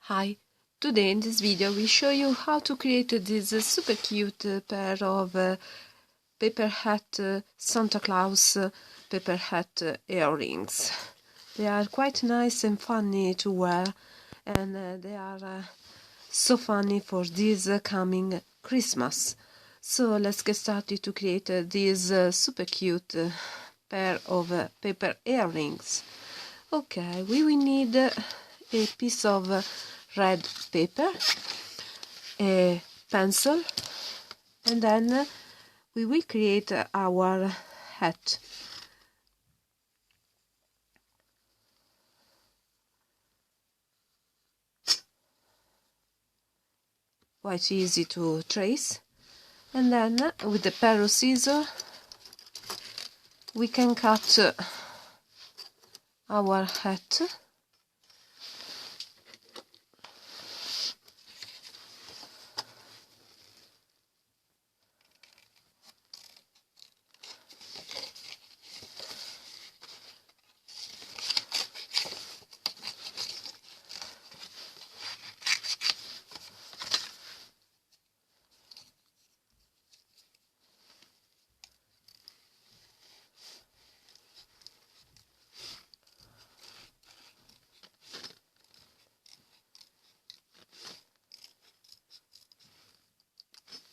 Hi, today in this video we show you how to create this super cute pair of paper hat Santa Claus paper hat earrings. They are quite nice and funny to wear, and they are so funny for this coming Christmas. So let's get started to create this super cute pair of paper earrings. Okay, we will need a piece of red paper, a pencil, and then we will create our hat. Quite easy to trace. And then with the pair of scissors we can cut our hat.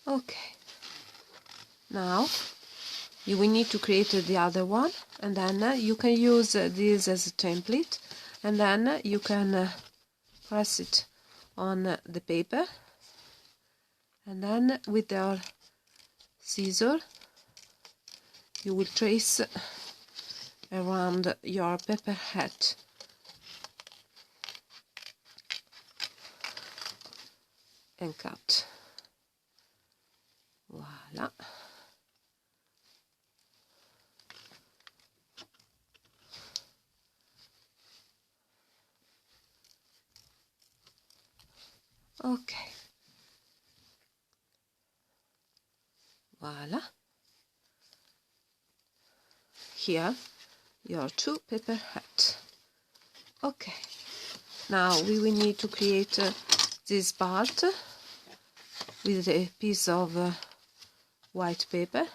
Okay, now you will need to create the other one, and then you can use this as a template, and then you can press it on the paper, and then with your scissors you will trace around your paper hat. And cut. Voila. Okay. Voila. Here your two paper hats. Okay. Now we will need to create this part with a piece of white paper.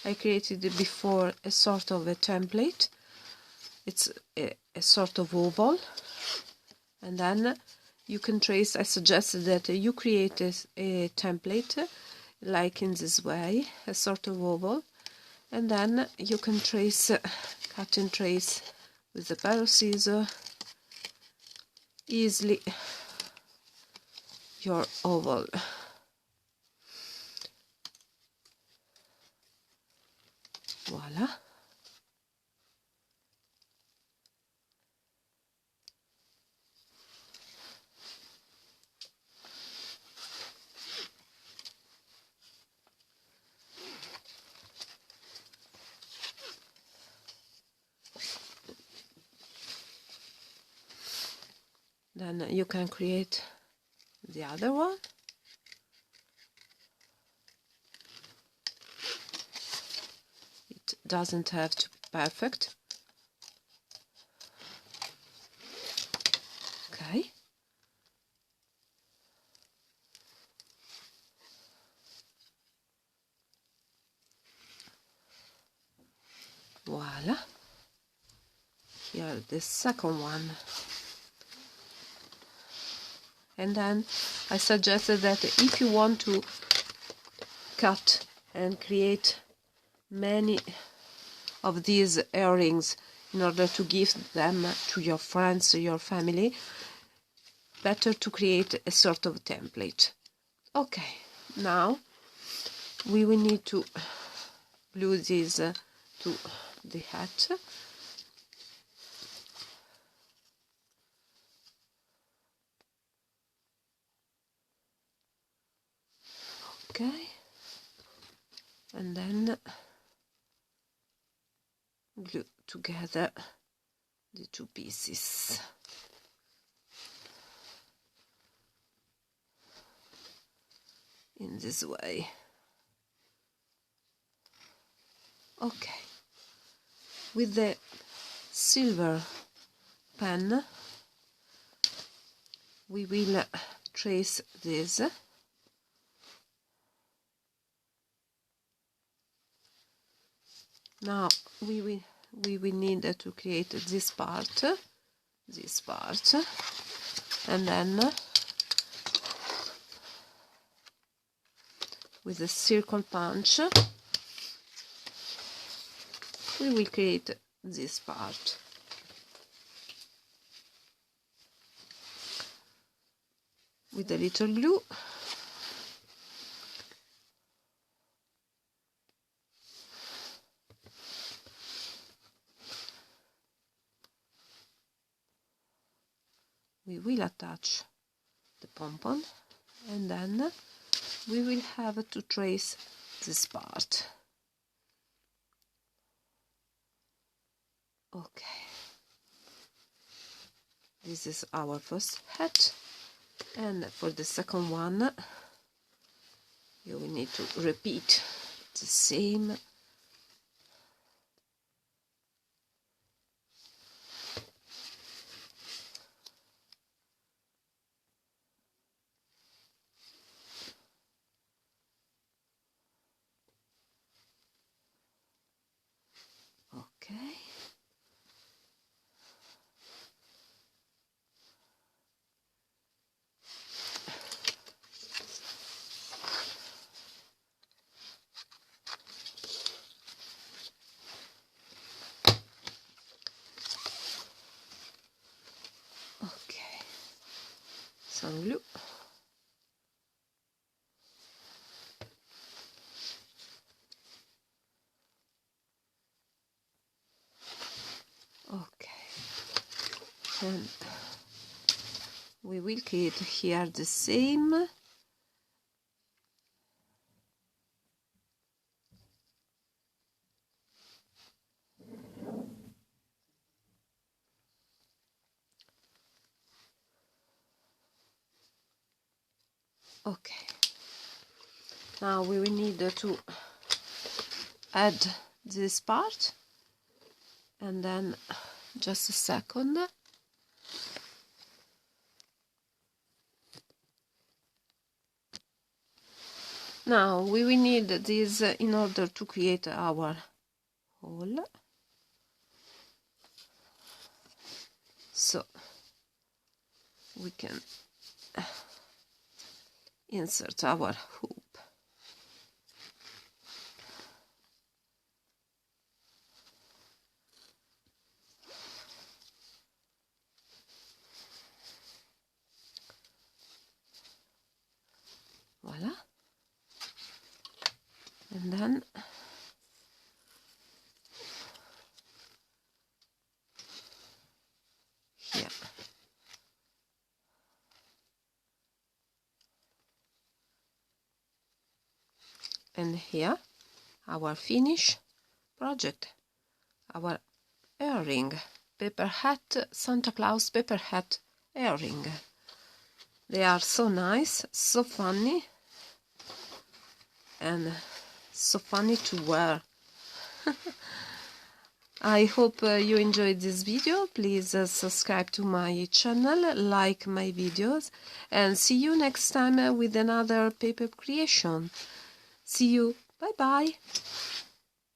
I created before a sort of a template. It's a sort of oval, and then you can trace. I suggest that you create a template like in this way, a sort of oval, and then you can trace, cut and trace with a pair of scissors easily your oval. Voila. Then you can create the other one. It doesn't have to be perfect. Okay. Voila. Here the second one. And then I suggested that if you want to cut and create many of these earrings in order to give them to your friends or your family, better to create a sort of template. Okay, now we will need to glue this to the hat. Okay, and then glue together the two pieces. In this way. Okay, with the silver pen we will trace this. Now we will need to create this part, and then with a circle punch we will create this part. With a little glue we will attach the pom-pom, and then we will have to trace this part. Okay, this is our first hat, and for the second one you will need to repeat the same. Okay. Okay. Some glue. Okay. And we will create here the same. Okay. Now we will need to add this part, and then just a second. Now we will need this in order to create our hole. So we can insert our hoop. Voila. And then here. And here our finish project, our earring, paper hat, Santa Claus paper hat earring. They are so nice, so funny, and so funny to wear. I hope you enjoyed this video. Please subscribe to my channel, like my videos, and see you next time with another paper creation. See you. Bye bye.